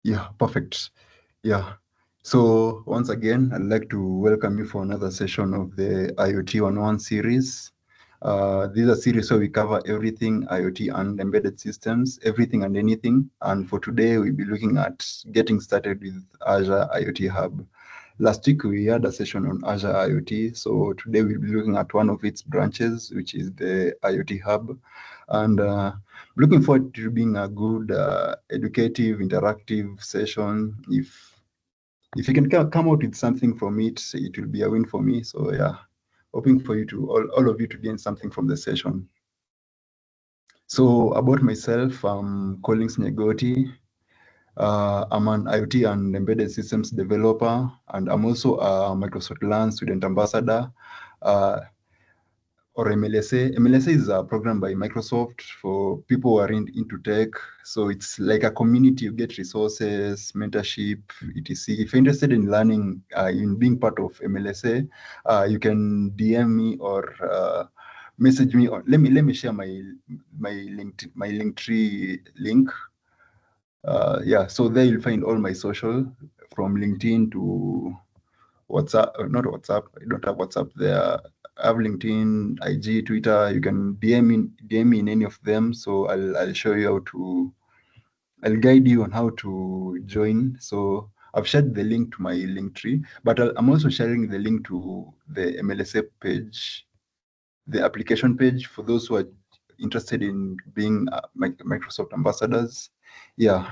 Yeah, perfect. Yeah. So once again, I'd like to welcome you for another session of the IoT 101 series. This is a series where we cover everything IoT and embedded systems, everything and anything. And for today, we'll be looking at getting started with Azure IoT Hub. Last week, we had a session on Azure IoT. So today, we'll be looking at one of its branches, which is the IoT Hub. And looking forward to being a good, educative, interactive session. If you can come out with something from it, it will be a win for me. So yeah, hoping for you to all of you to gain something from the session. So about myself, I'm Collins Nyegoti. I'm an IoT and embedded systems developer, and I'm also a Microsoft Learn student ambassador. Uh, or MLSA. MLSA is a program by Microsoft for people who are into tech. So it's like a community. You get resources, mentorship, etc. If you're interested in learning, in being part of MLSA, you can DM me or message me. Or let me share my Linktree link. Yeah, so there you'll find all my social from LinkedIn to WhatsApp, not WhatsApp. I don't have WhatsApp there. I have LinkedIn, IG, Twitter. You can DM me in any of them. So I'll show you how to. I'll guide you on how to join. So I've shared the link to my Linktree, but I'm also sharing the link to the MLSA page, the application page for those who are interested in being Microsoft ambassadors. Yeah.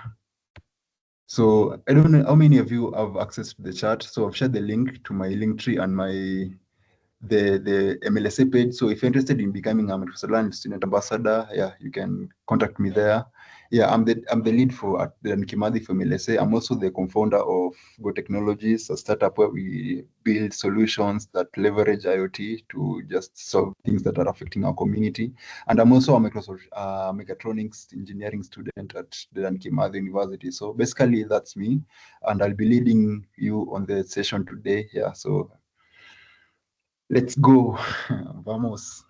So I don't know how many of you have access to the chat. So I've shared the link to my Linktree and the MLSA page. So if you're interested in becoming a Microsoft Learn student ambassador, yeah, you can contact me there. Yeah, I'm the lead for at the Nkimadhi for MLSA. I'm also the co-founder of Go Technologies, a startup where we build solutions that leverage IoT to just solve things that are affecting our community. And I'm also a Microsoft mechatronics engineering student at the Nkimadhi University. So basically, that's me, and I'll be leading you on the session today. Yeah, so let's go. Vamos.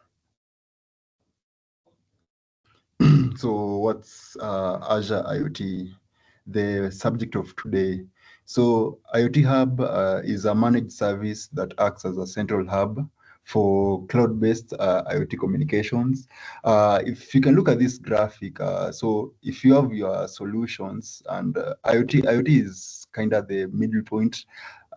So what's Azure IoT, the subject of today? So IoT Hub is a managed service that acts as a central hub for cloud-based IoT communications. If you can look at this graphic, so if you have your solutions and IoT is kind of the middle point.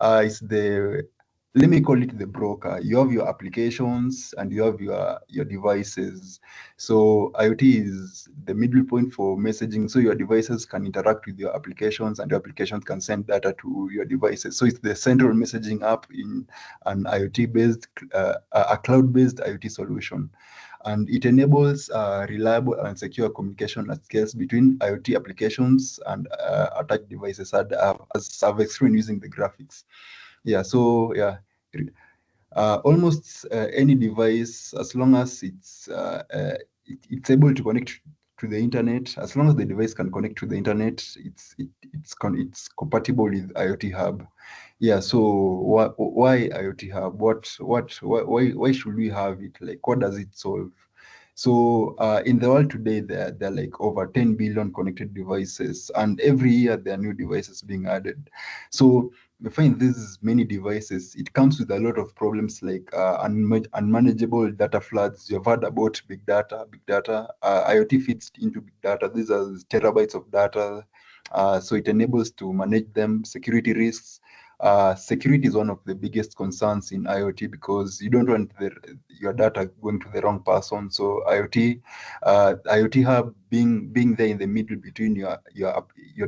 It's the Let me call it the broker. You have your applications and you have your devices. So IoT is the middle point for messaging. So your devices can interact with your applications and your applications can send data to your devices. So it's the central messaging app in an IoT-based, a cloud-based IoT solution. And it enables reliable and secure communication at scales between IoT applications and attached devices, as I've explained using the graphics. Yeah, so yeah, almost any device, as long as it's able to connect to the internet, as long as the device can connect to the internet, it's compatible with IoT Hub. Yeah. So why IoT Hub? Why should we have it? Like, what does it solve? So in the world today, there are like over 10 billion connected devices, and every year there are new devices being added. So we find these many devices, it comes with a lot of problems like unmanageable data floods. You've heard about big data. IoT fits into big data. These are terabytes of data. So it enables to manage them. Security risks. Security is one of the biggest concerns in IoT because you don't want your data going to the wrong person. So IoT Hub being there in the middle between your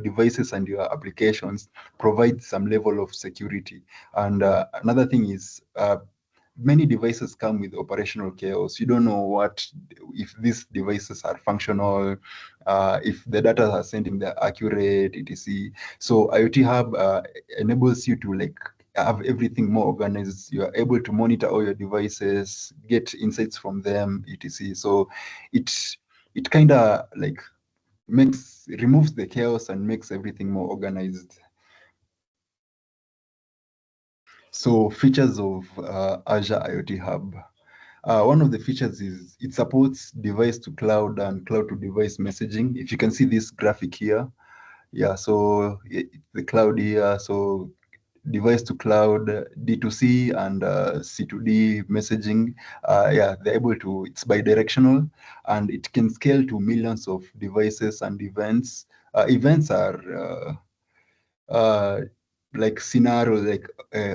devices and your applications provides some level of security. And another thing is many devices come with operational chaos. You don't know if these devices are functional, if the data are sending they're accurate, etc. So IoT Hub enables you to like have everything more organized. You are able to monitor all your devices, get insights from them, etc. So it kind of like removes the chaos and makes everything more organized. So features of Azure IoT Hub. One of the features is it supports device to cloud and cloud to device messaging. If you can see this graphic here, Yeah, so the cloud here, so device to cloud, D2C and C2D messaging. Yeah, they're able to, it's bi-directional and it can scale to millions of devices and events. Events are uh, like scenario, like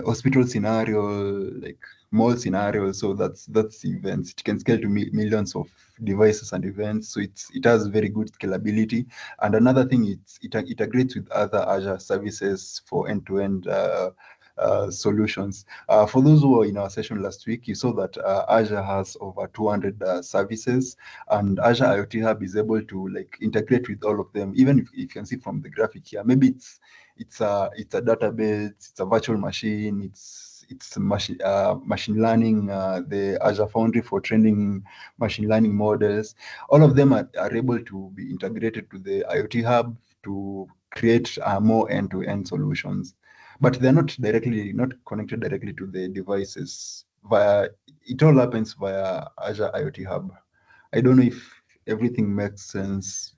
hospital scenario, like mall scenario. So that's events. It can scale to millions of devices and events. So it has very good scalability. And another thing, it integrates with other Azure services for end-to-end solutions. For those who were in our session last week, you saw that Azure has over 200 services, and Azure IoT Hub is able to like integrate with all of them. Even if you can see from the graphic here, maybe it's a database, it's a virtual machine, it's machine learning, the Azure Foundry for training machine learning models. All of them are able to be integrated to the IoT Hub to create more end-to-end solutions. But they're not connected directly to the devices. It all happens via Azure IoT Hub. I don't know if everything makes sense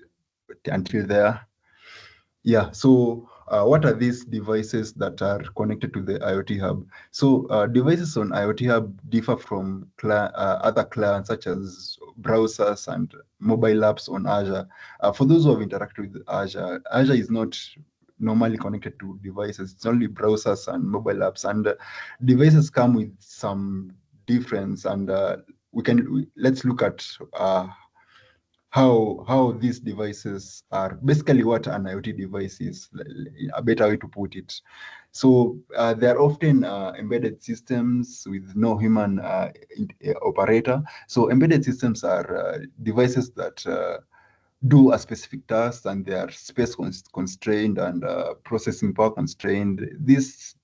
until there. Yeah, so what are these devices that are connected to the IoT Hub? So devices on IoT Hub differ from other clients such as browsers and mobile apps on Azure. For those who have interacted with Azure, Azure is not normally connected to devices. It's only browsers and mobile apps, and devices come with some difference. And let's look at how these devices are basically what an IoT device is, a better way to put it. So they're often embedded systems with no human operator. So embedded systems are devices that do a specific task, and they are space constrained and processing power constrained. These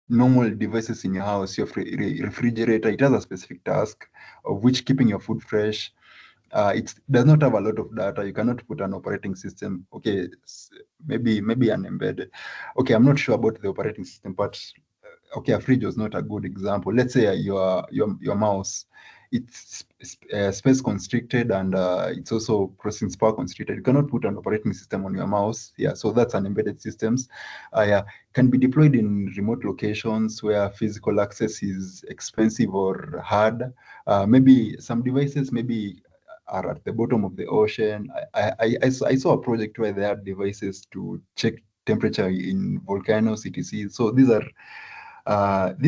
normal devices in your house, your refrigerator, it has a specific task of which keeping your food fresh. It does not have a lot of data. You cannot put an operating system. Okay, maybe an embedded. Okay, I'm not sure about the operating system, but okay, a fridge was not a good example. Let's say your mouse, it's space constricted, and it's also processing power constricted. You cannot put an operating system on your mouse. Yeah, so that's an embedded systems. Yeah, can be deployed in remote locations where physical access is expensive or hard. Maybe some devices maybe are at the bottom of the ocean. I saw a project where they had devices to check temperature in volcanoes, etc. So these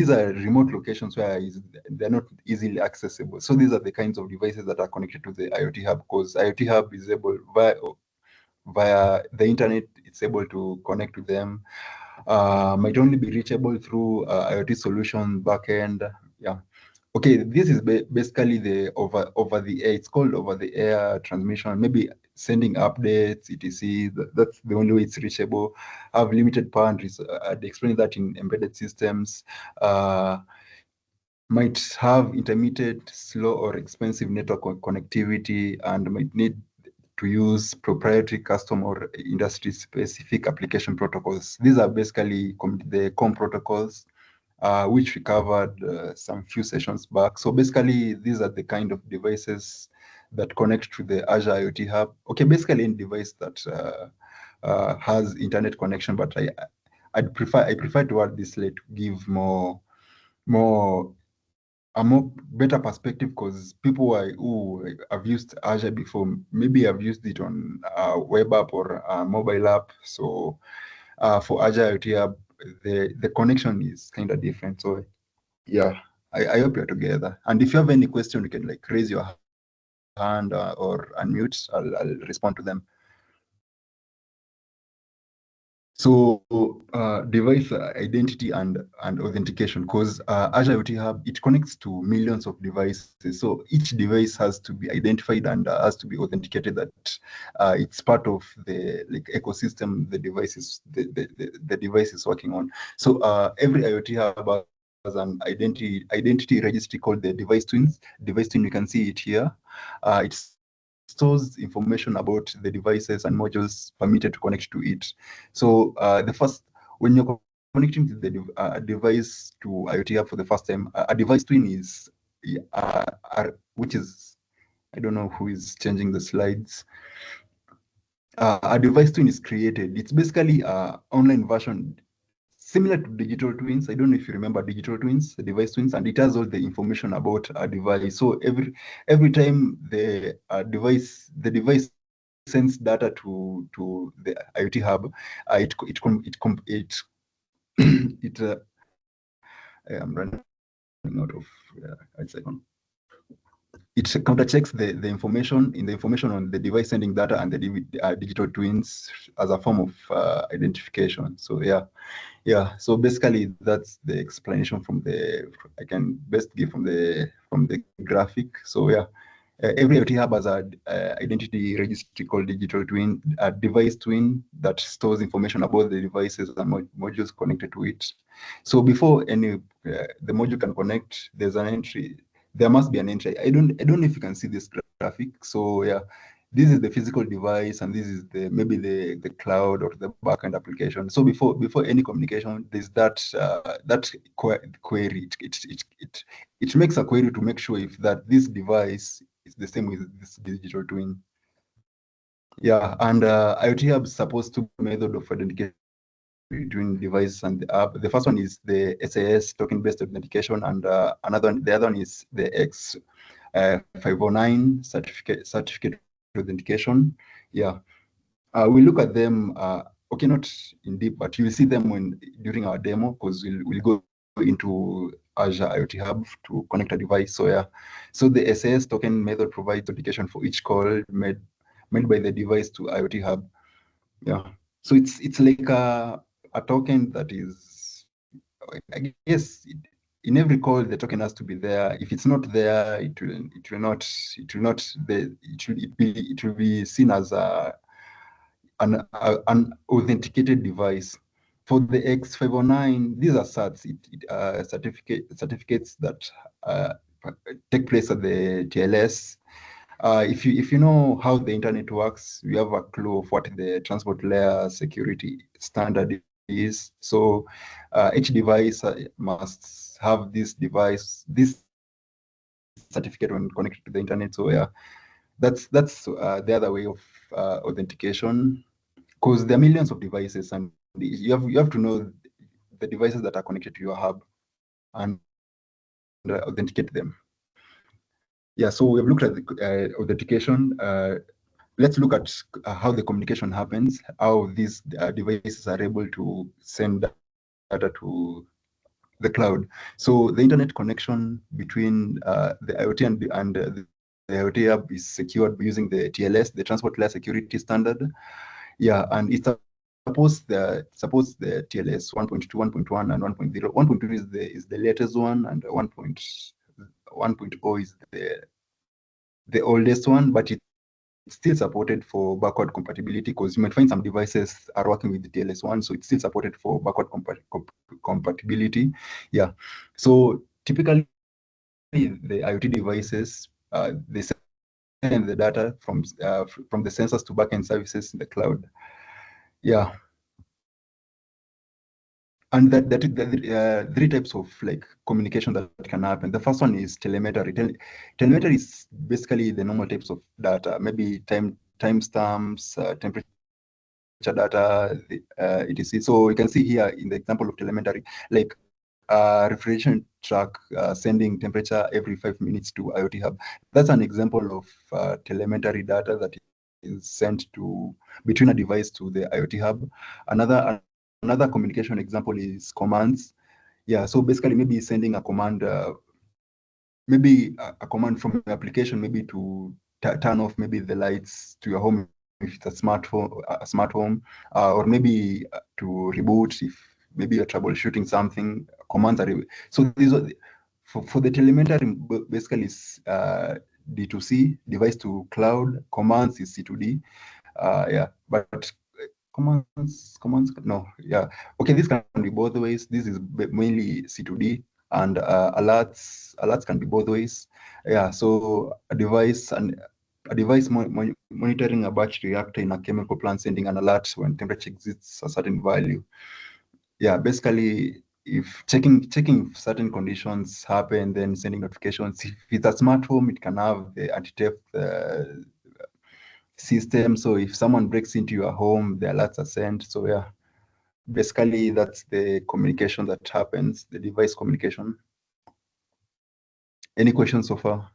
are remote locations where they're not easily accessible. So these are the kinds of devices that are connected to the IoT Hub, because IoT Hub is able via the internet, it's able to connect to them. Might only be reachable through IoT solution backend. Yeah. Okay, this is basically the over the air. It's called over the air transmission. Maybe sending updates, etc. That's the only way it's reachable. Have limited power and I'd explain that in embedded systems. Uh, might have intermittent, slow, or expensive network connectivity, and might need to use proprietary, custom, or industry-specific application protocols. These are basically the COM protocols, which we covered some few sessions back. So basically, these are the kind of devices that connect to the Azure IoT Hub. Okay, basically any device that has internet connection, but I prefer to add this layer to give more a more better perspective, because people who have used Azure before maybe have used it on a web app or a mobile app. So for Azure IoT Hub, the connection is kind of different. So yeah, I hope you're together. And if you have any question, you can like raise your hand or unmute. I'll respond to them. So device identity and authentication, because Azure IoT Hub, it connects to millions of devices. So each device has to be identified and has to be authenticated that it's part of the like ecosystem the device is working on. So every IoT Hub has an identity registry called the device twins. Device twin, you can see it here. It stores information about the devices and modules permitted to connect to it. So when you're connecting to the device to IoT Hub for the first time, a device twin is, which is, I don't know who is changing the slides. a device twin is created. It's basically an online version similar to digital twins. I don't know if you remember digital twins, the device twins, and it has all the information about a device. So every time the device sends data to the IoT hub, I'm running out of a second. It counterchecks the information on the device sending data and the digital twins as a form of identification. So yeah. So basically, that's the explanation I can best give from the graphic. So yeah, every IoT hub has a identity registry called digital twin, a device twin that stores information about the devices and modules connected to it. So before the module can connect, there's an entry. There must be an entry. I don't know if you can see this graphic. So yeah, this is the physical device, and this is maybe the cloud or the backend application. So before any communication, there's that query. It makes a query to make sure if that this device is the same with this digital twin. Yeah, and IoT Hub supports two methods of authentication between device and the app. The first one is the SAS token-based authentication, and the other one is the X509 certificate authentication. Yeah, we look at them. Okay, not in deep, but you will see them during our demo, because we'll go into Azure IoT Hub to connect a device. So yeah, so the SAS token method provides authentication for each call made by the device to IoT Hub. Yeah, so it's like a token that is, I guess, in every call the token has to be there. If it's not there, it will be seen as an authenticated device. For the X509, these are certificates that take place at the TLS. If you know how the internet works, you have a clue of what the transport layer security standard is. So each device must have this certificate when connected to the internet. So yeah, that's the other way of authentication, because there are millions of devices, and you have to know the devices that are connected to your hub and authenticate them. Yeah, so we've looked at the authentication. Let's look at how the communication happens, how these devices are able to send data to the cloud. So the internet connection between the IoT and the IoT hub is secured using the TLS, the Transport Layer Security Standard. Yeah, and it supports the TLS 1.2, 1.1, and 1.0. 1.2 is the latest one, and 1.0 is the oldest one, but it's still supported for backward compatibility, because you might find some devices are working with the TLS1, so it's still supported for backward compatibility. Yeah, so typically the IoT devices, they send the data from the sensors to backend services in the cloud. Yeah, and three types of like communication that can happen. The first one is telemetry. Telemetry is basically the normal types of data, maybe timestamps, temperature data, etc. So you can see here in the example of telemetry, like refrigeration truck sending temperature every 5 minutes to IoT hub. That's an example of telemetry data that is sent between a device to the IoT hub. Another communication example is commands. Yeah, so basically maybe sending a command, maybe a command from the application, maybe to turn off maybe the lights to your home if it's a smart home, or maybe to reboot if maybe you're troubleshooting something. Commands are so these are for the telemetry. Basically is D2C, device to cloud. Commands is C2D. Yeah, but commands no, yeah, okay, this can be both ways. This is mainly C2D, and alerts can be both ways. Yeah, so a device monitoring a battery reactor in a chemical plant, sending an alert when temperature exceeds a certain value. Yeah, basically if checking if certain conditions happen, then sending notifications. If it's a smart home, it can have the anti-theft system. So if someone breaks into your home, the alerts are sent. So yeah, basically that's the communication that happens, the device communication. Any questions so far?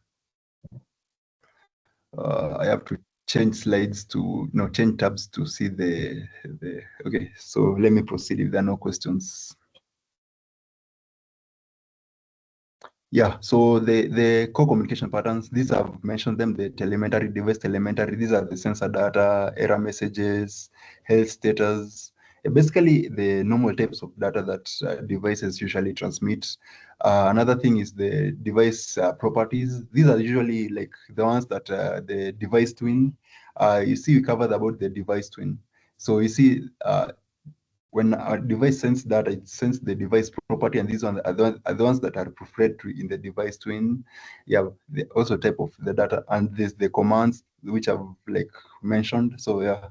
I have to change slides to, no, change tabs to see the, okay, so let me proceed if there are no questions. Yeah, so the core communication patterns, these I've mentioned them, the telemetry, device telemetry, these are the sensor data, error messages, health status, basically the normal types of data that devices usually transmit. Another thing is the device properties. These are usually like the ones that the device twin, you see we covered about the device twin. So you see, when a device sends data, it sends the device property, and these ones are the ones that are preferred to in the device twin. Yeah, the also type of the data, and there's the commands which I've like mentioned. So yeah.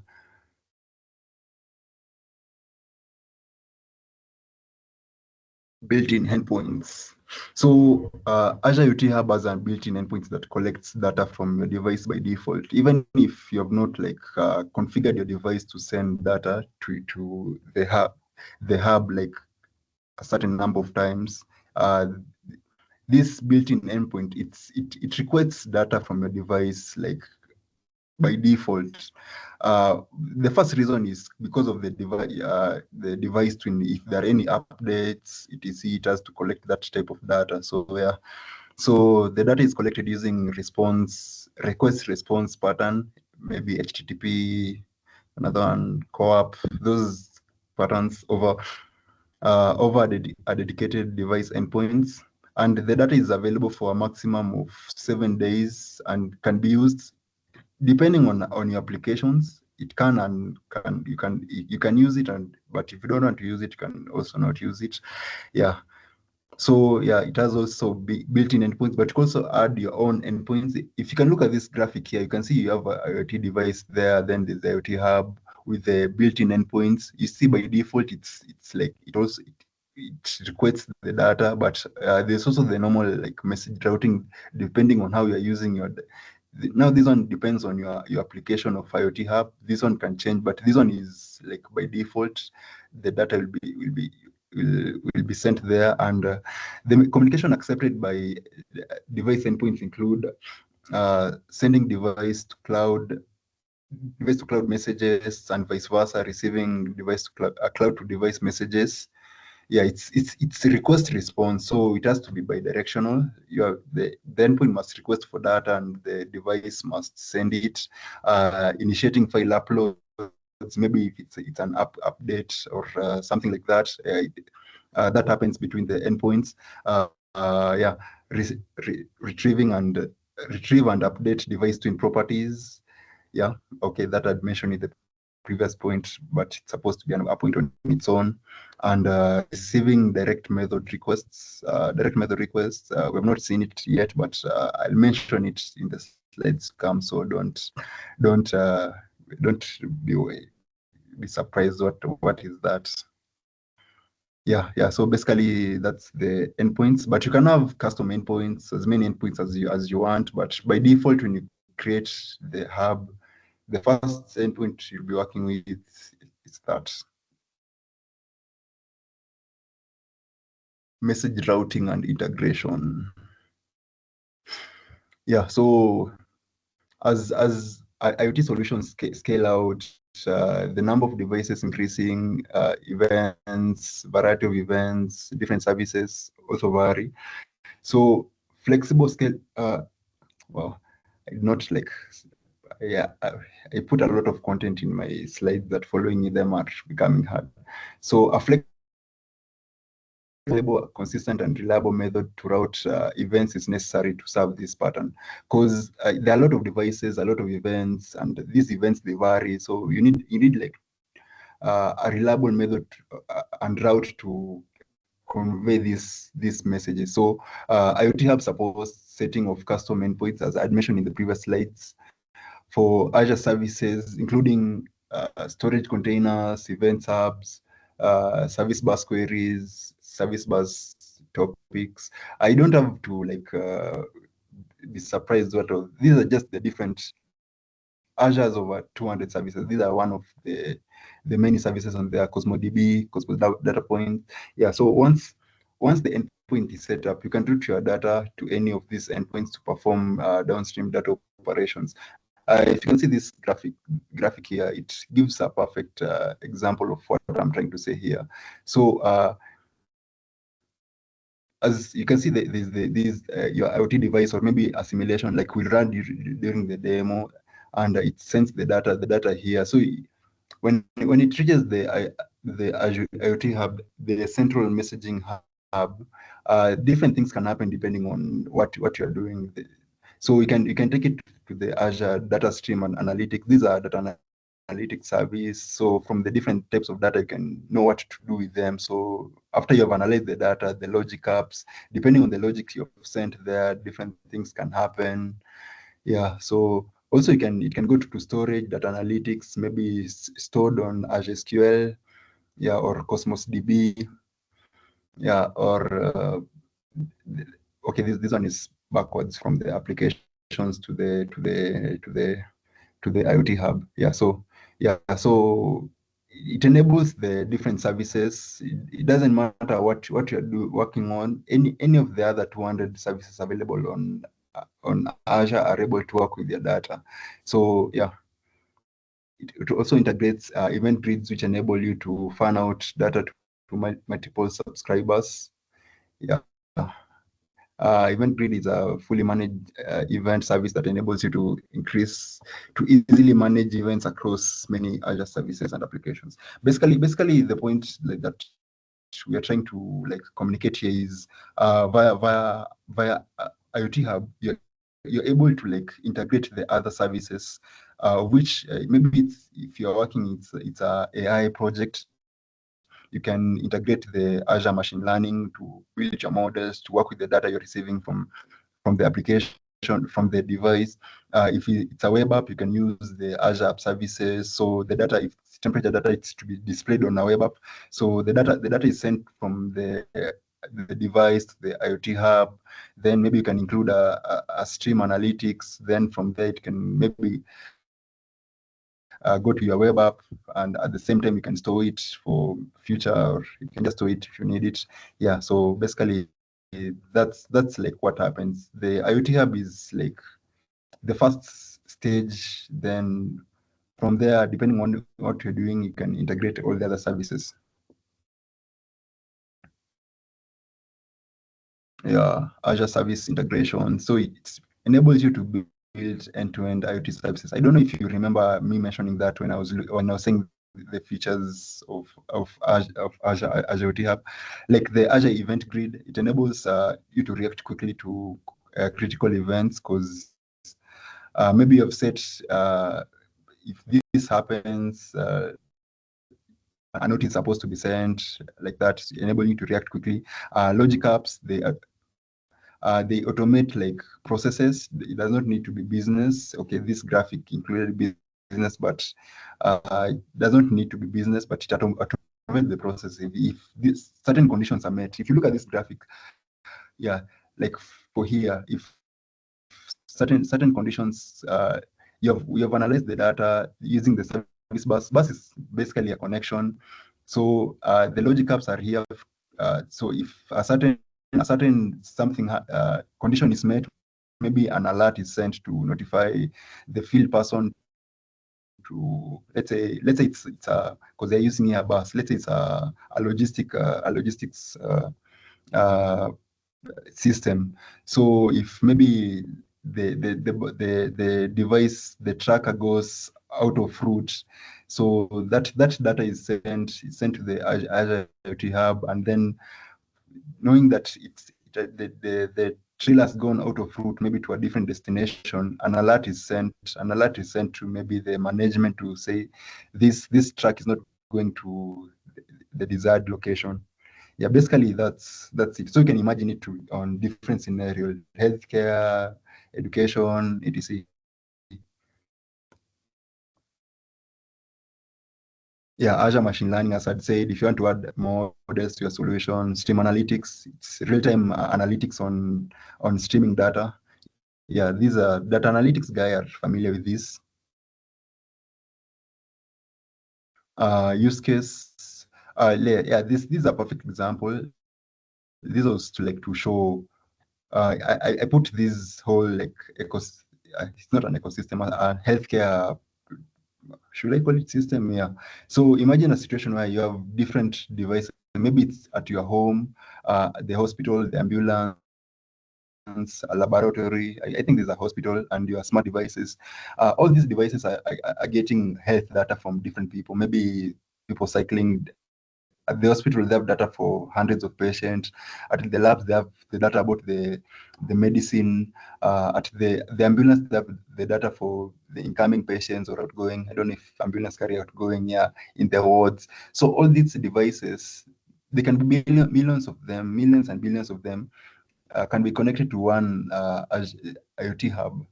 Built-in endpoints. So Azure IoT Hub has a built-in endpoints that collects data from your device by default. Even if you have not like configured your device to send data to the hub like a certain number of times, this built-in endpoint, it requests data from your device like by default. The first reason is because of the device twin. If there are any updates, etc., it has to collect that type of data. So yeah, so the data is collected using request response pattern, maybe HTTP, another one, CoAP, those patterns over a dedicated device endpoints. And the data is available for a maximum of 7 days and can be used depending on your applications. It can and can you can use it, and but if you don't want to use it, you can also not use it. Yeah. So yeah, it has also built-in endpoints, but you can also add your own endpoints. If you can look at this graphic here, you can see you have a IoT device there, then there's the IoT hub with the built-in endpoints. You see by default, it's like it requests the data, but there's also the normal like message routing depending on how you're using your. Now this one depends on your application of IoT hub. This one can change, but this one is like by default, the data will be sent there, and the communication accepted by device endpoints include sending device to cloud messages, and vice versa, receiving cloud to device messages. Yeah, it's a request response, so it has to be bidirectional. The endpoint must request for data, and the device must send it. Initiating file uploads, maybe if it's an update or something like that. That happens between the endpoints. Yeah, retrieving and retrieve and update device twin properties. Yeah, okay, that I'd mentioned in the previous point, but it's supposed to be a point on its own. And receiving direct method requests. We have not seen it yet, but I'll mention it in the slides come. So don't don't be surprised what is that. Yeah. So basically, that's the endpoints. But you can have custom endpoints, as many endpoints as you want. But by default, when you create the hub, the first endpoint you'll be working with is that message routing and integration. Yeah. So as IoT solutions scale out, the number of devices increasing, events, variety of events, different services also vary. So flexible scale, well, not like, yeah, I put a lot of content in my slides that following them are becoming hard. So a flexible, consistent, and reliable method to route events is necessary to serve this pattern, because there are a lot of devices, a lot of events, and these events, they vary. So you need like a reliable method and route to convey these messages. So IoT Hub supports setting of custom endpoints, as I mentioned in the previous slides, for Azure services, including storage containers, events hubs, service bus queries, service bus topics. I don't have to like be surprised what of these are just the different Azure has over 200 services. These are one of the many services on there, Cosmos data point. Yeah, so once the endpoint is set up, you can route your data to any of these endpoints to perform downstream data operations. If you can see this graphic here, it gives a perfect example of what I'm trying to say here. So as you can see, your IoT device or maybe a simulation like will run during the demo, and it sends the data here. So when it reaches the Azure IoT hub, the central messaging hub, different things can happen depending on what you're doing. So you can take it to the Azure data stream and analytics. These are data analytics service. So from the different types of data, you can know what to do with them. So after you've analyzed the data, the logic apps, depending on the logic you've sent there, different things can happen. Yeah. So also it can go to storage, data analytics, maybe stored on Azure SQL, yeah, or Cosmos DB, yeah, or okay, this one is backwards from the applications to the IoT hub. Yeah, so so it enables the different services. It doesn't matter what you're working on. Any of the other 200 services available on Azure are able to work with your data. So yeah, it also integrates event grids, which enable you to fan out data to multiple subscribers. Yeah. Event Grid is a fully managed event service that enables you to easily manage events across many Azure services and applications. Basically, the point like that we are trying to like communicate here is via IoT Hub, you're able to like integrate the other services, which maybe if you're working, it's a AI project. You can integrate the Azure machine learning to build your models, to work with the data you're receiving from the application, from the device. If it's a web app, you can use the Azure App Services. So the data, if it's temperature data, it's to be displayed on a web app. So the data is sent from the device to the IoT hub. Then maybe you can include a stream analytics. Then from there, it can maybe go to your web app, and at the same time you can store it for future, or you can just store it if you need it. Yeah, so basically that's like what happens. The IoT hub is like the first stage. Then from there, depending on what you're doing, you can integrate all the other services. Yeah, Azure Service Integration. So it enables you to build end-to-end IoT services. I don't know if you remember me mentioning that when I was saying the features of Azure IoT Hub, like the Azure Event Grid. It enables you to react quickly to critical events, because maybe you've set if this happens. A note is supposed to be sent like that, enabling you to react quickly. Logic apps, they automate like processes. It does not need to be business. Okay, this graphic included business, but it does not need to be business, but it automates the process if these certain conditions are met. If you look at this graphic, yeah, like for here, if certain conditions, you have analyzed the data using the service bus. Bus is basically a connection. So the logic apps are here. So if a certain something condition is met, maybe an alert is sent to notify the field person to, let's say it's because they're using a bus. Let's say it's a logistics system. So if maybe the device, the tracker goes out of route, so that data is sent to the Azure IoT hub, and then knowing that the trailer has gone out of route, maybe to a different destination, an alert is sent. An alert is sent to maybe the management to say this truck is not going to the desired location. Yeah, basically that's it. So you can imagine it on different scenarios: healthcare, education, etc. Yeah, Azure machine learning, as I'd said, if you want to add more models to your solution, stream analytics, it's real-time analytics on streaming data. Yeah, these are data analytics guy are familiar with this. Use case. Yeah, this is a perfect example. This was to like to show. I put this whole like it's not an ecosystem, a healthcare, should I call it system? Yeah. So imagine a situation where you have different devices. Maybe it's at your home, the hospital, the ambulance, a laboratory. I think there's a hospital and your smart devices. All these devices are getting health data from different people. Maybe people cycling at the hospital, they have data for hundreds of patients. At the labs, they have the data about the medicine. At the ambulance, they have the data for the incoming patients or outgoing. I don't know if ambulance carry outgoing, yeah, in the wards. So all these devices, they can be millions of them, millions and billions of them, can be connected to one IoT hub.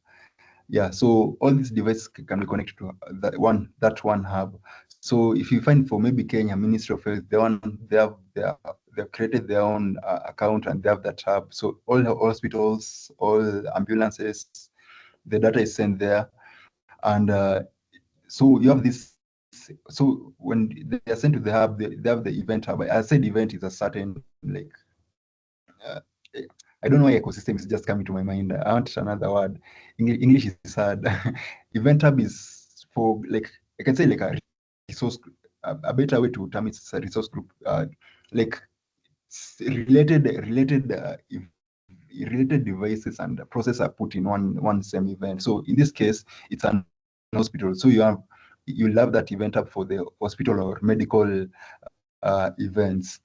Yeah, so all these devices can be connected to that one hub. So if you find for maybe Kenya Ministry of Health, they've created their own account and they have that hub. So all the hospitals, all ambulances, the data is sent there, and so you have this. So when they are sent to the hub, they have the event hub. I said event is a certain like. Uh, I don't know why ecosystem is just coming to my mind. I want another word. English is hard. Event hub is for like, I can say like a resource. A better way to term it is a resource group. Like related devices and process are put in one same event. So in this case, it's an hospital. So you have that event hub for the hospital or medical events.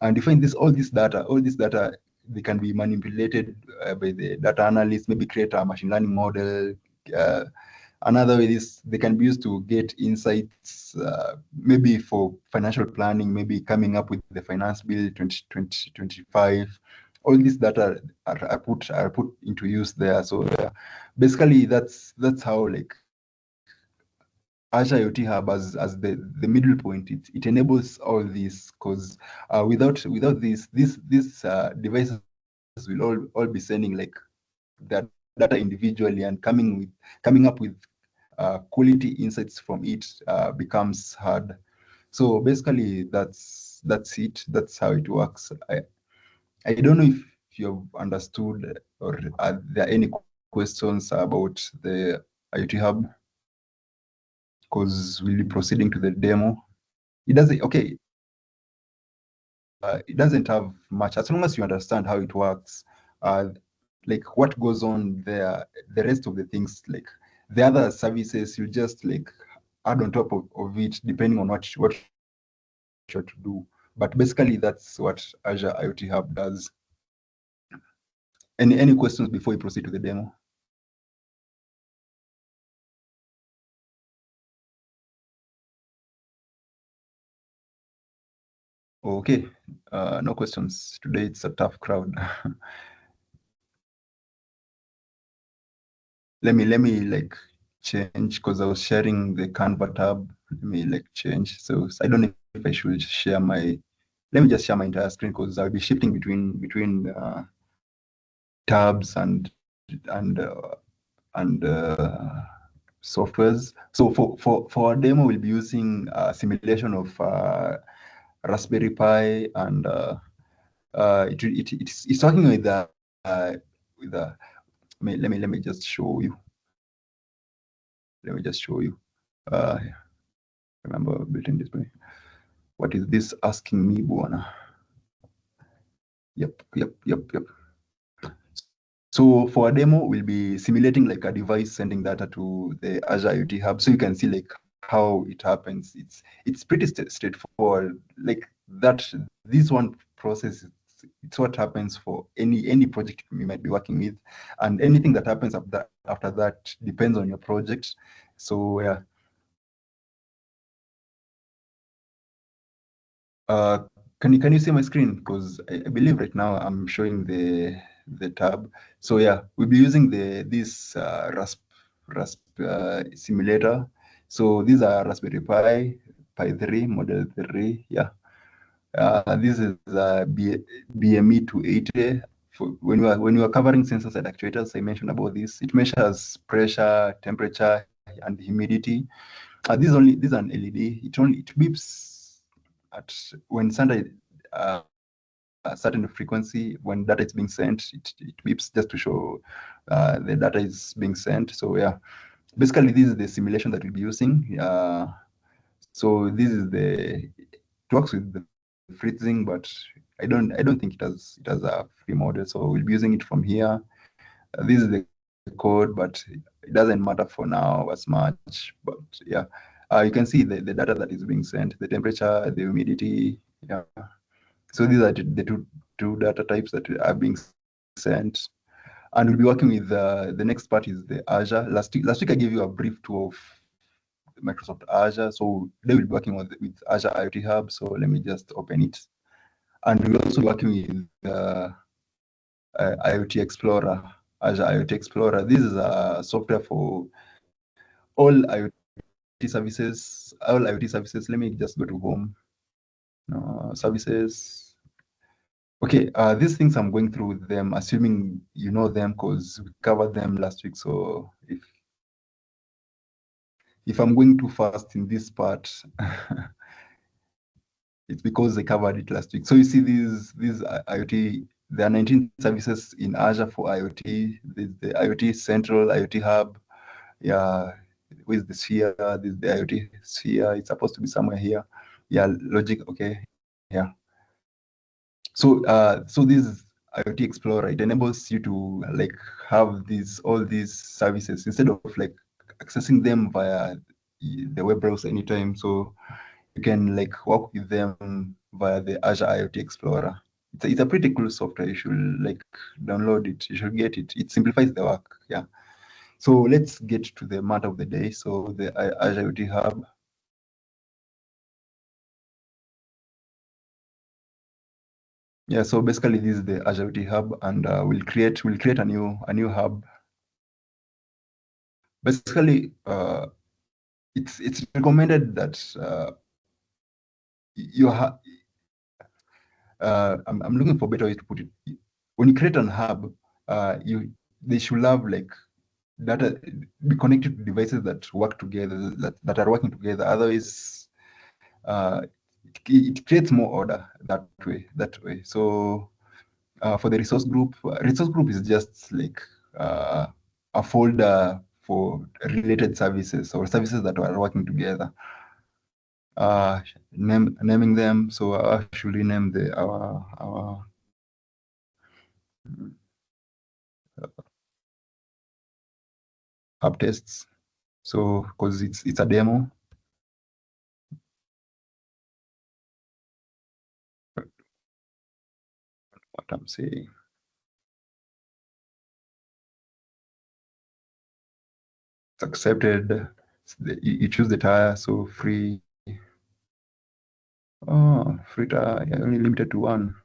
And you find all this data, they can be manipulated by the data analyst, maybe create a machine learning model. Uh, Another way is they can be used to get insights, maybe for financial planning, maybe coming up with the finance bill 2025. All these data are put into use there. So basically, that's how like Azure IoT Hub as the middle point. It enables all this because without these devices will all be sending like their data individually and coming up with quality insights from it becomes hard. So basically, that's it. That's how it works. I don't know if you've understood or are there any questions about the IoT Hub? Because we'll be proceeding to the demo. It doesn't okay. It doesn't have much as long as you understand how it works. Like what goes on there, the rest of the things, like the other services, you just like add on top of it depending on what you're to do. But basically, that's what Azure IoT Hub does. Any questions before we proceed to the demo? Okay, no questions. Today it's a tough crowd. let me like change because I was sharing the Canva tab. Let me like change. So I don't know if I should share my. Let me just share my entire screen because I'll be shifting between tabs and softwares. So for our demo, we'll be using a simulation of Raspberry Pi, and it's talking with a. Let me just show you. Let me just show you. Uh, Remember built-in display. What is this asking me, Buana? Yep. So for a demo, we'll be simulating like a device sending data to the Azure IoT Hub, so you can see like how it happens. It's pretty straightforward. Like that, this one process. It's what happens for any project you might be working with, and anything that happens after that depends on your project. So yeah. Uh, can you see my screen? Because I believe right now I'm showing the tab. So yeah, we'll be using this Rasp simulator. So these are Raspberry Pi 3, Model 3. Yeah. This is BME 280. When you are covering sensors and actuators, I mentioned about this. It measures pressure, temperature, and humidity. this is an LED. It beeps at when sent a certain frequency. When data is being sent, it beeps just to show the data is being sent. So yeah, basically this is the simulation that we'll be using. So this is it works with the freezing, but I don't think it has a free model. So we'll be using it from here. This is the code, but it doesn't matter for now as much. But yeah, you can see the data that is being sent, the temperature, the humidity. Yeah. So these are the two data types that are being sent. And we'll be working with the next part is the Azure. Last week I gave you a brief tour of Microsoft Azure. So they will be working with Azure IoT Hub. So let me just open it. And we'll also be working with IoT Explorer, Azure IoT Explorer. This is a software for all IoT services. All IoT services. Let me just go to home. Services. Okay, these things I'm going through them, assuming you know them because we covered them last week. So if I'm going too fast in this part, it's because I covered it last week. So you see these IoT, there are 19 services in Azure for IoT. There's the IoT Central, IoT Hub. Yeah, with the sphere, this the IoT sphere. It's supposed to be somewhere here. Yeah, logic. Okay, yeah. So this IoT Explorer, it enables you to like have all these services instead of like accessing them via the web browser anytime. So you can like work with them via the Azure IoT Explorer. It's a pretty cool software. You should like download it. You should get it. It simplifies the work. Yeah. So let's get to the matter of the day. So the Azure IoT Hub. Yeah. So basically, this is the Azure IoT Hub, and we'll create a new hub. Basically, it's recommended that you have. I'm looking for a better way to put it. When you create an hub, they should have like data be connected to devices that work together, that are working together. Otherwise, uh, it creates more order that way. So for the resource group is just like a folder for related services or services that are working together. Naming them. So I should rename our hub tests. So because it's a demo. What I'm saying. It's accepted. You choose the tire, so free. Oh, free tire. Yeah, only limited to one.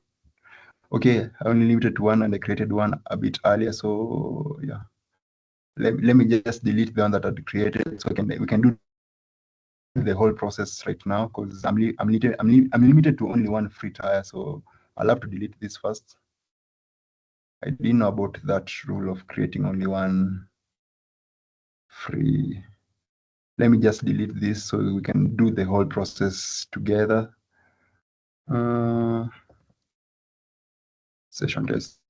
Okay, I only limited to one, and I created one a bit earlier. So yeah, let me just delete the one that I created, so we can do the whole process right now because I'm limited to only one free tire. So I'll have to delete this first. I didn't know about that rule of creating only one free. Let me just delete this so we can do the whole process together. Session test.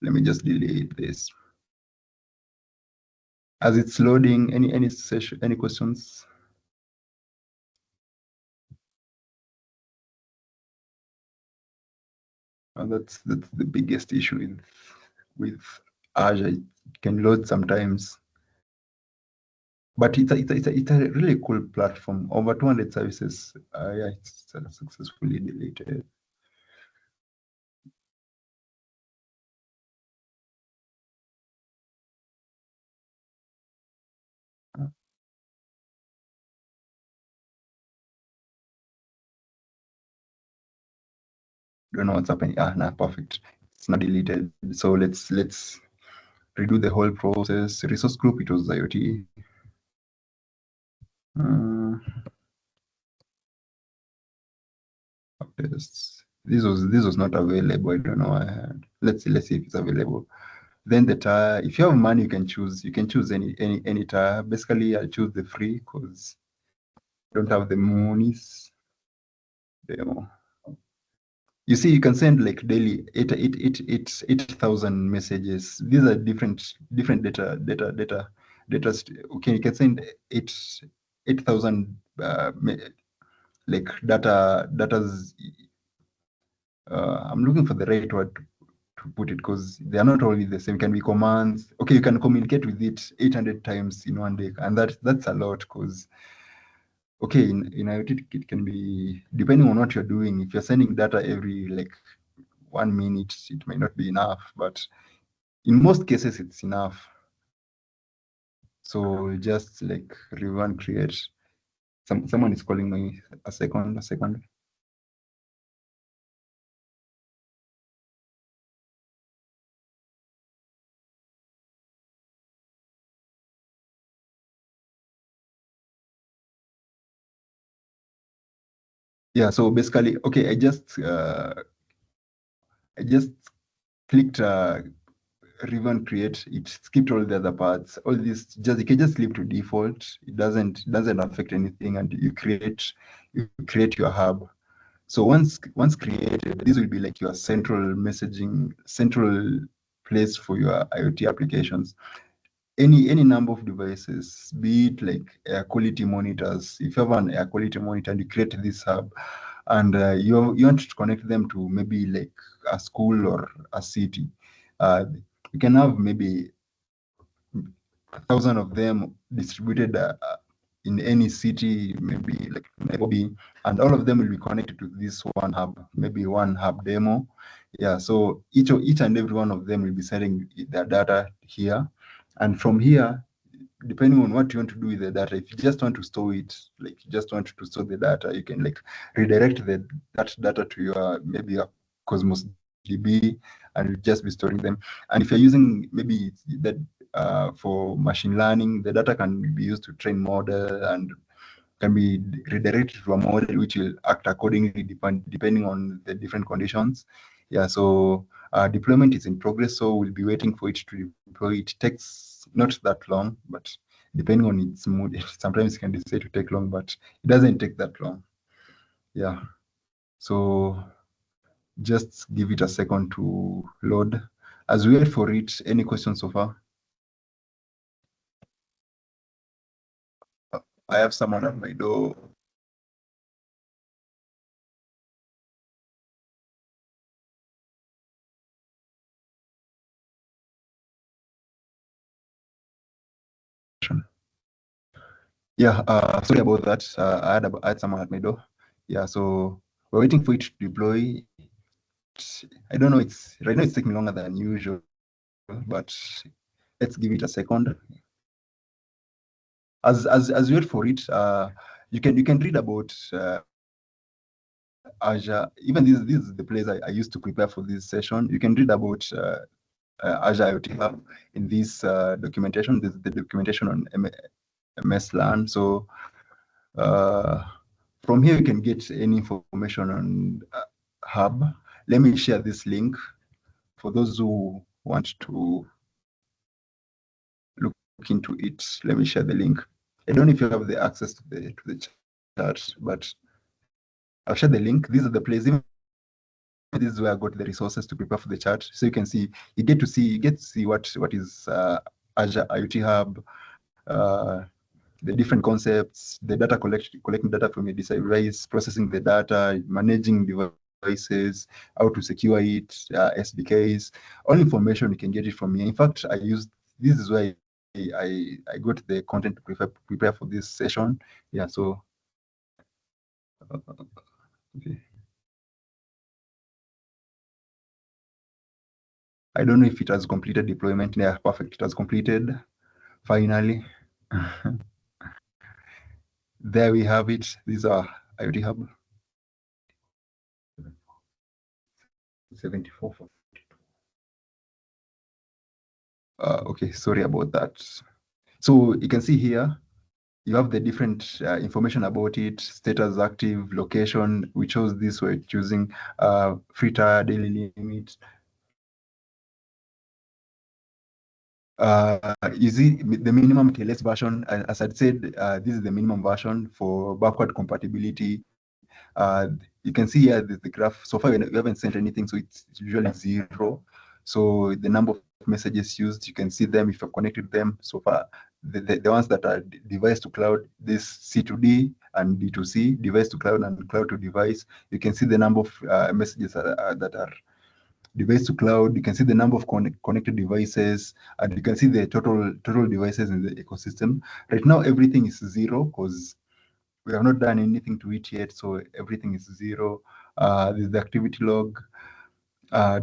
Let me just delete this. As it's loading, any session, any questions? That's the biggest issue with Azure. It can load sometimes, but it's a really cool platform. Over 200 services. Yeah, it's successfully deleted. Don't know what's happening. Nah, perfect. It's not deleted. So let's redo the whole process. Resource group, it was IoT. Tests. This was not available. I don't know why I had. Let's see if it's available. Then the tire, if you have money, you can choose any tire. Basically, I'll choose the free because I don't have the monies. Demo. You see, you can send like daily 8,000 messages. These are different data. Okay, you can send 8,000 like data's. I'm looking for the right word to put it because they are not only the same. It can be commands. Okay, you can communicate with it 800 times in one day, and that's a lot because okay, in IoT it can be depending on what you're doing. If you're sending data every like 1 minute, it may not be enough, but in most cases it's enough. So just like review and create. Someone is calling me. A second. Yeah, so basically, okay, I just clicked review and create. It skipped all the other parts. All this just you can just leave to default. It doesn't affect anything, and you create your hub. So once created, this will be like your central place for your IoT applications. Any number of devices, be it like air quality monitors. If you have an air quality monitor and you create this hub, and you want to connect them to maybe like a school or a city, uh, you can have maybe 1,000 of them distributed in any city, maybe like Nairobi, and all of them will be connected to this one hub, maybe one hub demo. Yeah, so each and every one of them will be sending their data here, and from here, depending on what you want to do with the data, if you just want to store it, like you just want to store the data, you can like redirect that data to your maybe a Cosmos DB, and you'll just be storing them. And if you're using maybe that for machine learning, the data can be used to train model and can be redirected to a model which will act accordingly depending on the different conditions. Yeah, so deployment is in progress, so we'll be waiting for it to deploy. It takes not that long, but depending on its mood, sometimes it can decide to take long, but it doesn't take that long. Yeah, so just give it a second to load. As we wait for it, any questions so far? I have someone at my door. Yeah, sorry about that. I had someone at my door. Yeah, so we're waiting for it to deploy. I don't know. It's right now. It's taking longer than usual, but let's give it a second. As you wait for it, you can read about Azure. Even this is the place I used to prepare for this session. You can read about Azure IoT Hub in this documentation. This is the documentation on MS LAN. So from here, you can get any information on Hub. Let me share this link for those who want to look into it. Let me share the link. I don't know if you have the access to the chat, but I'll share the link. These are the places. This is where I got the resources to prepare for the chat. So you can see, you get to see what is Azure IoT Hub, the different concepts, the data collecting data from your device, processing the data, managing devices, how to secure it, SDKs, all information you can get it from here. In fact, this is why I got the content to prepare for this session. Yeah, so okay. I don't know if it has completed deployment. Yeah, perfect. It has completed finally. There we have it. These are IoT Hub 74. Okay, sorry about that. So you can see here, you have the different information about it, status active, location. We chose this, we're choosing free tire, daily limit, You see the minimum TLS version, as I'd said, this is the minimum version for backward compatibility. You can see here the graph. So far, we haven't sent anything, so it's usually 0. So the number of messages used, you can see them if you've connected them. So far, the ones that are device to cloud, this C2D and D2C, device to cloud and cloud to device, you can see the number of messages that are device to cloud. You can see the number of connected devices, and you can see the total devices in the ecosystem. Right now, everything is 0 because we have not done anything to it yet, so everything is 0. This is the activity log.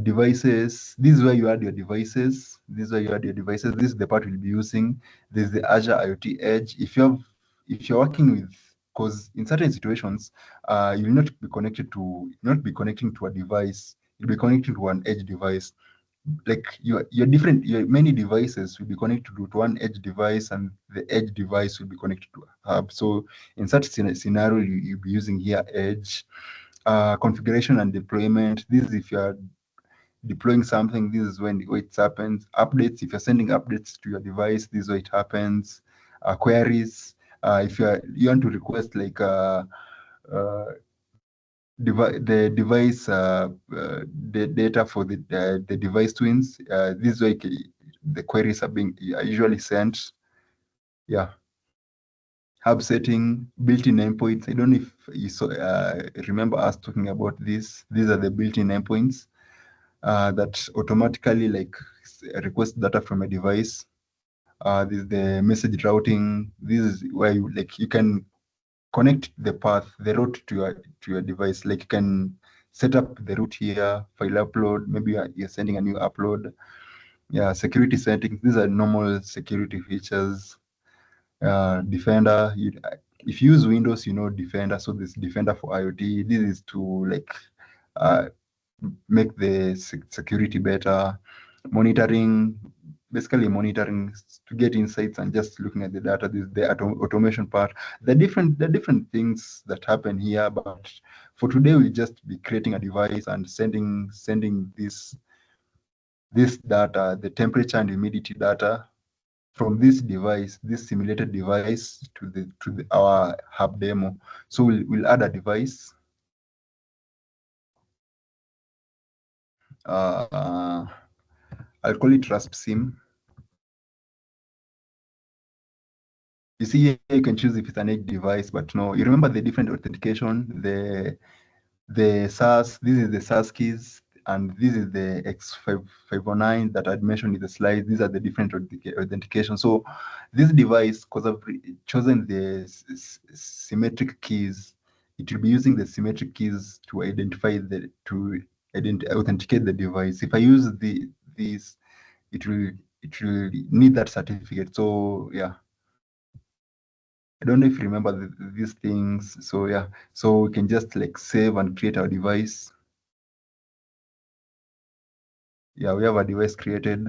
Devices. This is where you add your devices. This is where you add your devices. This is the part we'll be using. There's the Azure IoT Edge. If you're working with, because in certain situations, you'll not be connecting to a device. You'll be connecting to an edge device. Like your many devices will be connected to one edge device, and the edge device will be connected to a hub. So in such scenario, you'll be using here edge. Configuration and deployment. This is if you are deploying something, this is when it happens. Updates, if you're sending updates to your device, this is where it happens. Queries, if you want to request like uh, the device the data for the device twins, this way the queries are usually sent. Yeah. Hub setting, built-in endpoints. I don't know if you remember us talking about this. These are the built-in endpoints that automatically request data from a device. This is the message routing. This is where you can connect the path, the route to your device. Like you can set up the route here, file upload. Maybe you're sending a new upload. Yeah, security settings. These are normal security features. Defender. If you use Windows, you know Defender. So this Defender for IoT. This is to uh, make the security better. Monitoring, basically monitoring to get insights and just looking at the data. This is the automation part. The different things that happen here, but for today we'll just be creating a device and sending this data, the temperature and humidity data from this device, this simulated device to our hub demo. So we'll add a device. I'll call it RASP SIM. You see here, you can choose if it's an edge device, but no, you remember the different authentication, the SAS, this is the SAS keys, and this is the X509 that I'd mentioned in the slide. These are the different authentication. So this device, because I've chosen the symmetric keys, it will be using the symmetric keys to authenticate the device. If I use these, it will need that certificate. So yeah. I don't know if you remember these things. So yeah, so we can just save and create our device. Yeah, we have a device created.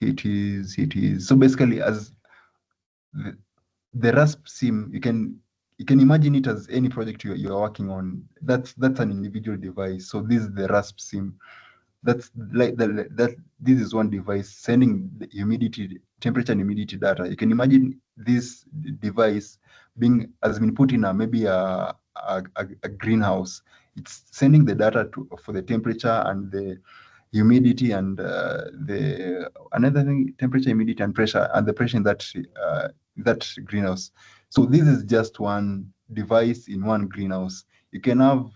It is. So basically, as the RASP SIM, you can imagine it as any project you're working on. That's an individual device. So this is the RASP SIM. That's that this is one device sending the humidity, temperature and humidity data. You can imagine this device has been put in maybe a greenhouse. It's sending the data for the temperature and the humidity and the another thing, temperature, humidity, and pressure, and the pressure in that greenhouse. So this is just one device in one greenhouse. You can have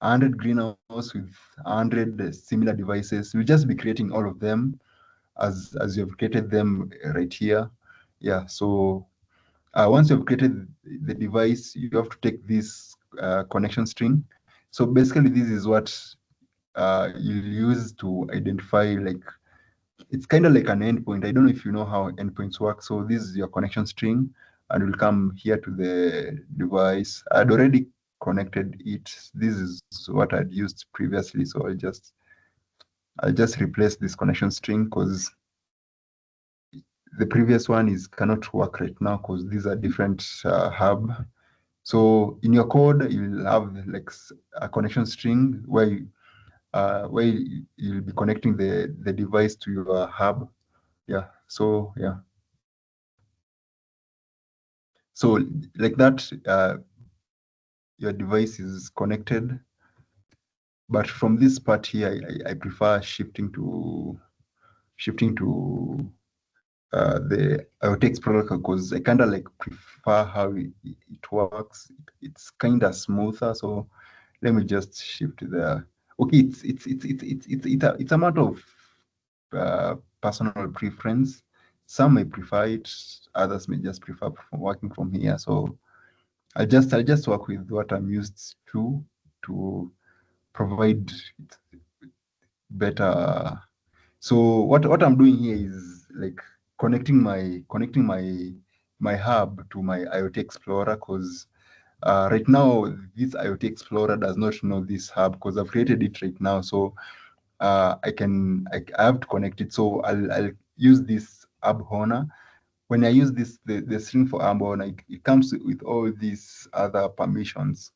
100 greenhouse with 100 similar devices. We'll just be creating all of them as you've created them right here. Yeah, so once you've created the device, you have to take this connection string. So basically, this is what you'll use to identify, it's kind of like an endpoint. I don't know if you know how endpoints work. So this is your connection string, and we'll come here to the device. I'd already connected it. This is what I'd used previously. So I'll just replace this connection string because the previous one cannot work right now because these are different hub. So in your code, you'll have a connection string where where you'll be connecting the device to your hub. Yeah. So yeah. So like that, your device is connected. But from this part here, I prefer shifting to the IoT Explorer because I kind of like prefer how it works. It's kind of smoother. So let me just shift there. Okay, it's a matter of personal preference. Some may prefer it, others may just prefer working from here. So I'll just work with what I'm used to provide better. So what I'm doing here is like connecting my hub to my IoT Explorer because right now this IoT Explorer does not know this hub because I've created it right now. So I have to connect it. So I'll use this hub owner. When I use this the string for hub owner, it comes with all these other permissions.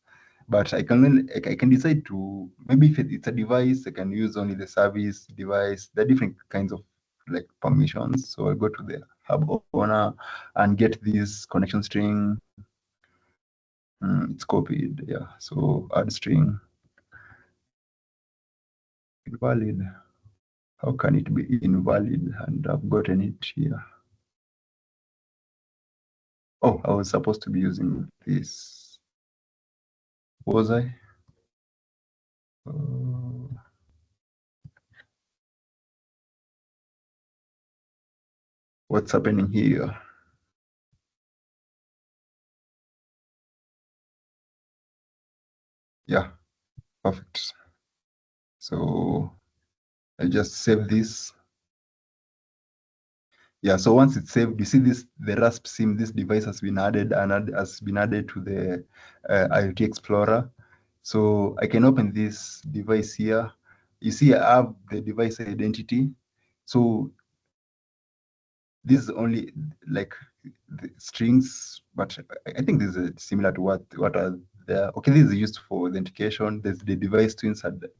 But I can decide to maybe if it's a device, I can use only the service device. There are different kinds of like permissions. So I'll go to the hub owner and get this connection string. It's copied. Yeah. So add string invalid. How can it be invalid? And I've gotten it here. Oh, I was supposed to be using this. Was I? What's happening here? Yeah, perfect. So I'll just save this. Yeah, so once it's saved, you see this, the Rasp SIM, this device has been added has been added to the IoT Explorer. So I can open this device here. You see, I have the device identity. So this is only like the strings, but I think this is similar to what are there. Okay, this is used for authentication. There's the device twins that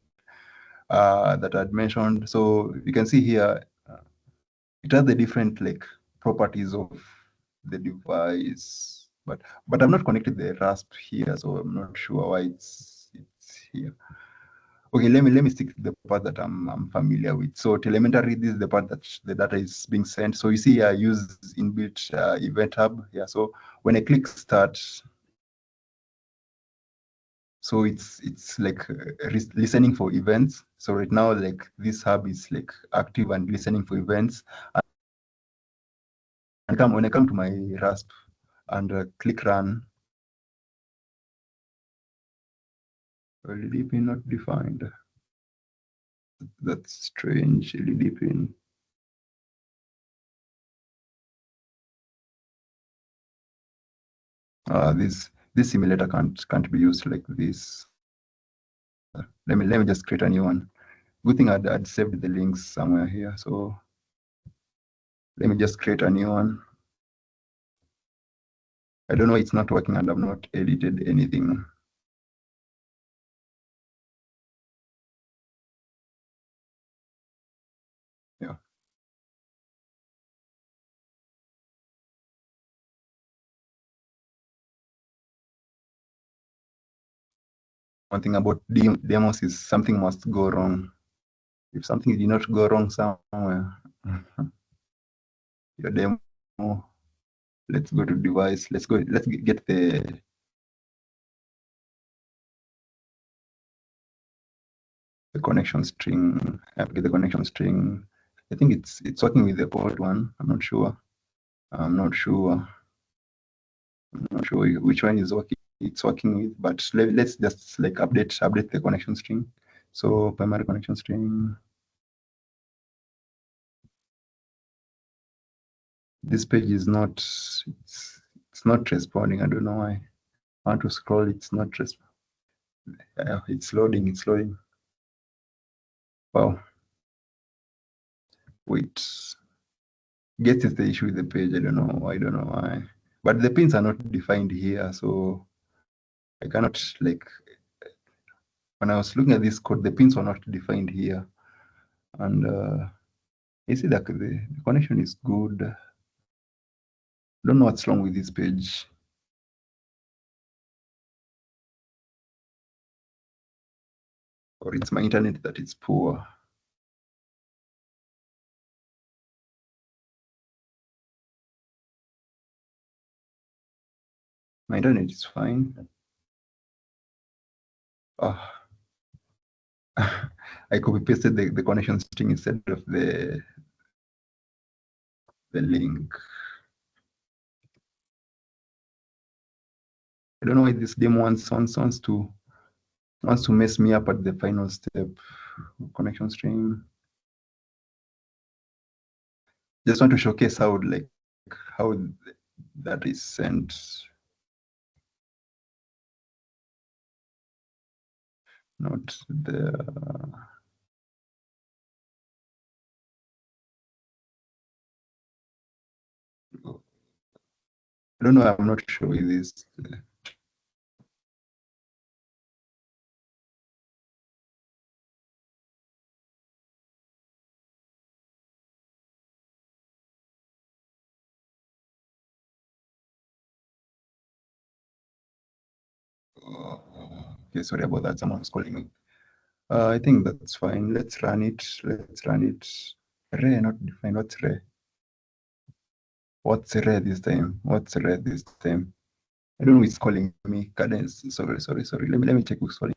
I'd mentioned. So you can see here, it has the different like properties of the device, but I'm not connected the Rasp here, so I'm not sure why it's here. Okay, let me stick to the part that I'm familiar with. So telemetry, this is the part that the data is being sent. So you see, I use inbuilt event hub. Yeah. So when I click start, so it's like listening for events. So right now, like this hub is like active and listening for events. And when I come to my Rasp and click run, LED pin not defined. That's strange. LED pin. This simulator can't be used like this. Let me just create a new one. Good thing I'd saved the links somewhere here. So let me just create a new one. I don't know why it's not working and I've not edited anything. Yeah. One thing about demos is something must go wrong. If something did not go wrong somewhere, your demo. Let's go to device. Let's get the connection string. Get the connection string. I think it's working with the old one. I'm not sure. I'm not sure. I'm not sure which one is working. It's working with, but let's just like update the connection string. So primary connection string. This page is not. It's not responding. I don't know why. I want to scroll. It's not responding. It's loading. It's loading. Wow. Wait. Guess it's the issue with the page. I don't know. I don't know why. But the pins are not defined here, so I cannot like. when I was looking at this code, the pins were not defined here. And you see that the connection is good. Don't know what's wrong with this page. Or it's my internet that is poor. My internet is fine. Oh. I copy pasted the connection string instead of the link. I don't know why this demo wants to mess me up at the final step. Connection string. Just want to showcase how that is sent. Not the I don't know, I'm not sure with this. Okay, sorry about that. Someone's calling me. I think that's fine. Let's run it. Ray, not defined. What's Ray? What's Ray this time? I don't know who is calling me. Cadence. Sorry. Let me check who's calling.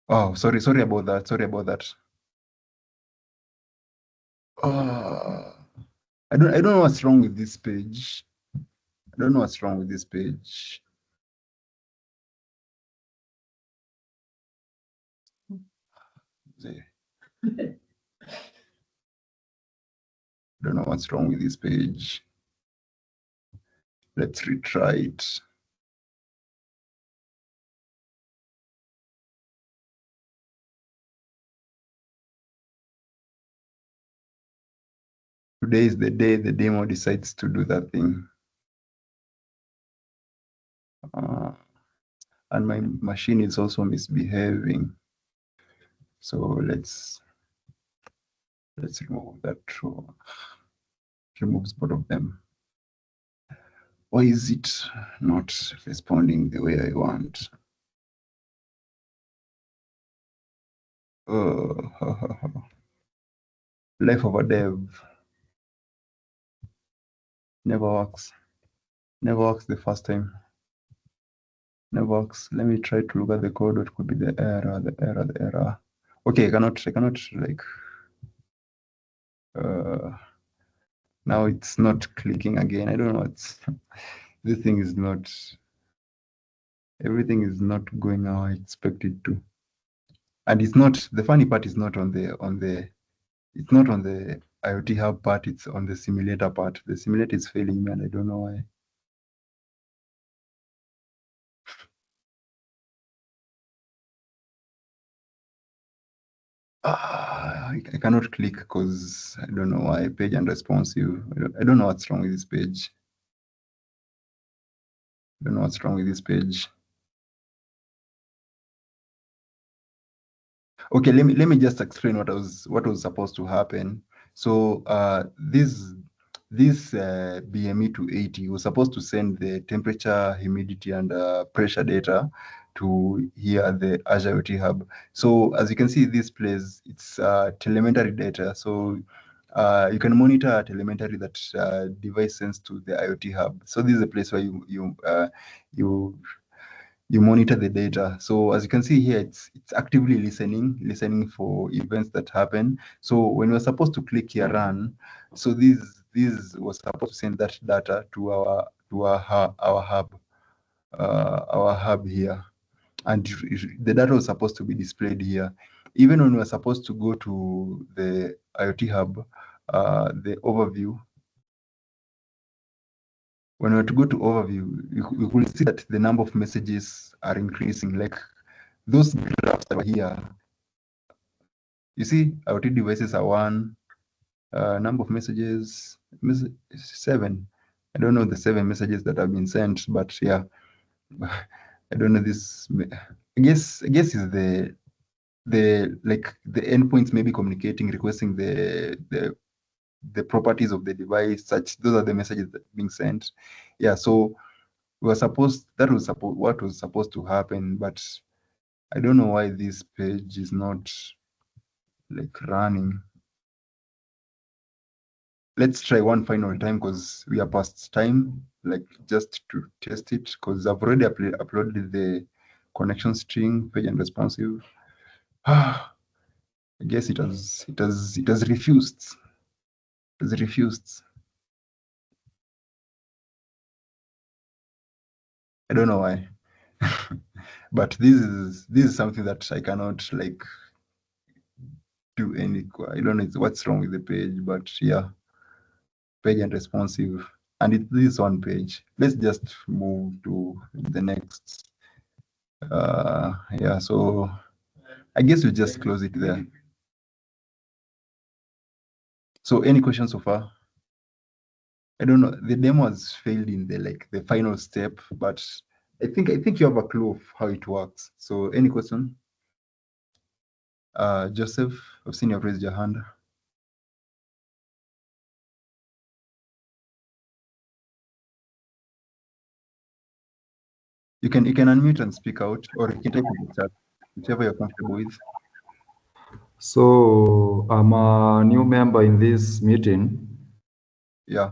Oh, sorry about that. I don't know what's wrong with this page. I don't know what's wrong with this page. I don't know what's wrong with this page. Let's retry it. Today is the day the demo decides to do that thing. And my machine is also misbehaving. So let's remove that row. Removes both of them. Why is it not responding the way I want? Life of a dev never works. Never works the first time. Never works. Let me try to look at the code. What could be the error? Okay, I cannot like. Now it's not clicking again. I don't know what's. This thing is not. Everything is not going how I expect it to. And it's not. The funny part is not on the. It's not on the IoT hub part. It's on the simulator part. The simulator is failing me, and I don't know why. I cannot click because I don't know why. Page unresponsive. I don't know what's wrong with this page. I don't know what's wrong with this page. Okay, let me just explain what was supposed to happen. So this BME to 80 was supposed to send the temperature, humidity, and pressure data to here at the Azure IoT Hub. So as you can see, this place, it's telemetry data. So you can monitor telemetry that device sends to the IoT Hub. So this is a place where you monitor the data. So as you can see here, it's actively listening for events that happen. So when we're supposed to click here run, so this was supposed to send that data to our hub here, and the data was supposed to be displayed here. Even when we're supposed to go to the IoT hub, the overview. When we were to go to overview, you will see that the number of messages are increasing. Like those graphs that were here, you see IoT devices are one, number of messages, 7. I don't know the 7 messages that have been sent, but yeah, I don't know this. I guess is the like the endpoints maybe communicating, requesting the properties of the device. Such those are the messages that are being sent. Yeah, so what was supposed to happen, but I don't know why this page is not like running. Let's try one final time because we are past time, like just to test it, because I've already uploaded the connection string, page unresponsive. I guess it has refused. It has refused. I don't know why. But this is something that I cannot like do any. I don't know what's wrong with the page, but yeah, page unresponsive, and it's this one page. Let's just move to the next. Yeah, so I guess we just close it there. So any questions so far? I don't know. The demo has failed in the final step, but I think you have a clue of how it works. So any question? Joseph, I've seen you raised your hand. You can unmute and speak out, or you can type in the chat, whichever you're comfortable with. So I'm a new member in this meeting. Yeah.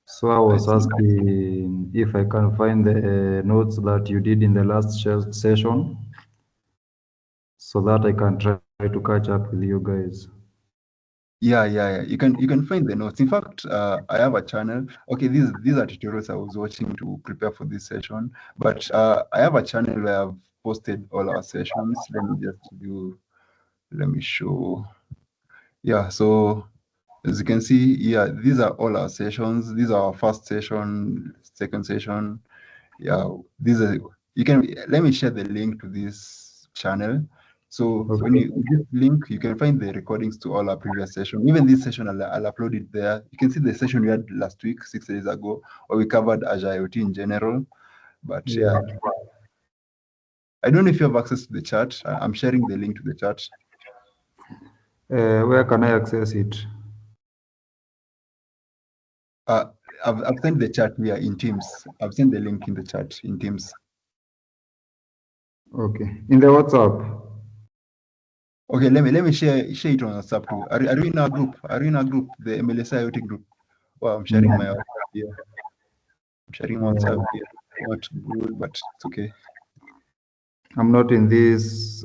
So I was asking if I can find the notes that you did in the last session so that I can try to catch up with you guys. Yeah. You can find the notes. In fact, I have a channel. Okay, these are tutorials I was watching to prepare for this session. But I have a channel where I've posted all our sessions. Let me show. Yeah, so as you can see, yeah, these are all our sessions. These are our first session, second session. Yeah, these are let me share the link to this channel. So Okay. when you this link, you can find the recordings to all our previous sessions. Even this session, I'll upload it there. You can see the session we had last week, 6 days ago, where we covered Azure IoT in general. But yeah, I don't know if you have access to the chat. I'm sharing the link to the chat. Where can I access it? I've sent the chat here in Teams. I've sent the link in the chat in Teams. Okay. In the WhatsApp? Okay, let me share it on WhatsApp too. Are you in our group? Are you in our group, the MLS IoT group? Well, I'm sharing my WhatsApp here. I'm sharing WhatsApp here. Not good, but it's okay. I'm not in this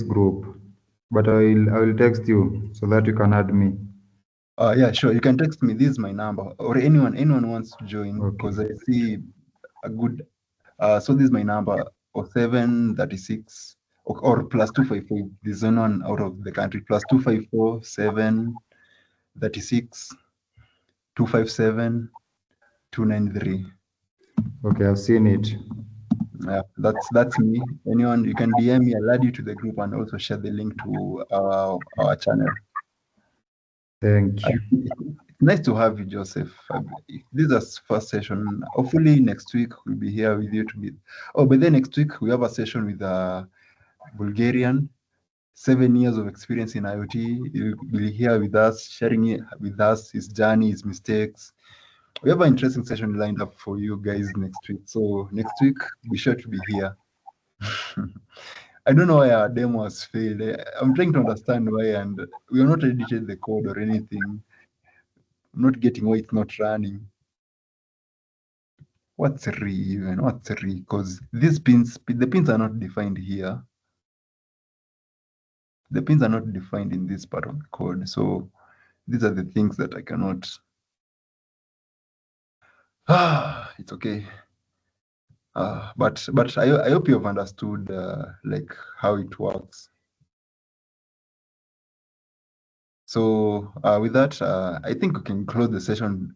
group, but I will text you so that you can add me. Yeah, sure. You can text me. This is my number, or anyone wants to join, Okay. because I see a good. So this is my number, or 736 or plus 254. This is one out of the country. Plus 254 736 257 293. Okay, I've seen it. Yeah, that's me. Anyone, you can DM me. I'll add you to the group and also share the link to our channel. Thank you. It's nice to have you, Joseph. This is first session. Hopefully next week we'll be here with you to be. Oh, but then next week we have a session with a Bulgarian, 7 years of experience in IoT. He'll be here with us, sharing with us his journey, his mistakes. We have an interesting session lined up for you guys next week. So next week, be sure to be here. I don't know why our demo has failed. I'm trying to understand why, and we are not edited the code or anything. I'm not getting why it's not running. What's re even? What's re? Because these pins, the pins are not defined here. The pins are not defined in this part of the code. So these are the things that I cannot. It's okay. But I hope you have understood like how it works. So with that, I think we can close the session